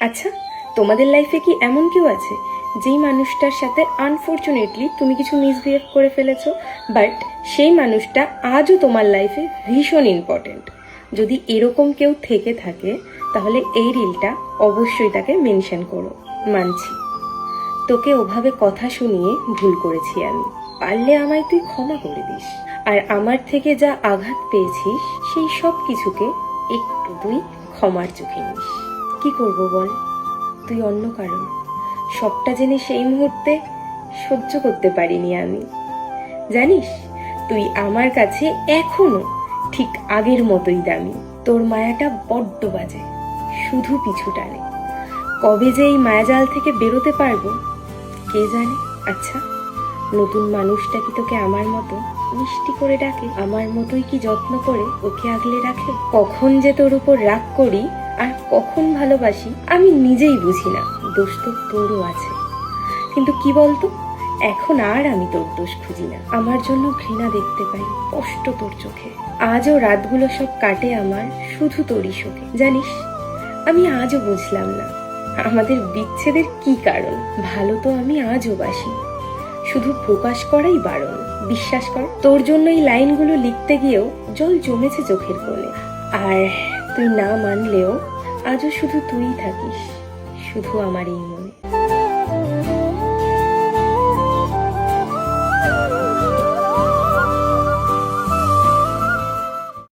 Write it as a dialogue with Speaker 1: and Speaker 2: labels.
Speaker 1: আচ্ছা, তোমাদের লাইফে কি এমন কেউ আছে যেই মানুষটার সাথে আনফরচুনেটলি তুমি কিছু মিসবিহেভ করে ফেলেছো, বাট সেই মানুষটা আজও তোমার লাইফে ভীষণ ইম্পর্টেন্ট? যদি এরকম কেউ থেকে থাকে তাহলে এই রিলটা অবশ্যই তাকে মেনশন করো। মানছি তোকে ওভাবে কথা শুনিয়ে ভুল করেছি আমি, পারলে আমায় তুই ক্ষমা করে দিস। আর আমার থেকে যা আঘাত পেয়েছিস সেই সব কিছুকে একটু তুই ক্ষমার চোখে নিস। কি করব বল, তুই অন্য কারণ। সবটা জেনে সেই মুহূর্তে সহ্য করতে পারিনি আমি। জানিস, তুই আমার কাছে এখনো ঠিক আগের মতোই দামি। তোর মায়াটা বড্ড বাজে, শুধু পিছু টানে। কবে যে এই মায়াজাল থেকে বেরোতে পারবো কে জানে। আচ্ছা, নতুন মানুষটা কি তোকে আমার মতো মিষ্টি করে ডাকে? আমার মতোই কি যত্ন করে ওকে আগলে রাখে? কখন যে তোর উপর রাগ করি আর কখন ভালোবাসি আমি নিজেই বুঝি না। দোষ তো তোরও আছে, কিন্তু কি বলতো, এখন আর আমি তোর দোষ খুঁজি না। আমার জন্য ঘৃণা দেখতে পাই স্পষ্ট তোর চোখে। আজও রাতগুলো সব কাটে আমার শুধু তোরই শোকে। জানিস, আমি আজও বুঝলাম না আমাদের বিচ্ছেদের কি কারণ। ভালো তো আমি আজও বাসি, শুধু প্রকাশ করাই বারণ। বিশ্বাস কর, তোর জন্য এই লাইনগুলো লিখতে গিয়েও জল জমেছে চোখের কোণে। আর তুই না মানলেও আজও শুধু তুই থাকিস, শুধু আমার এই মনে।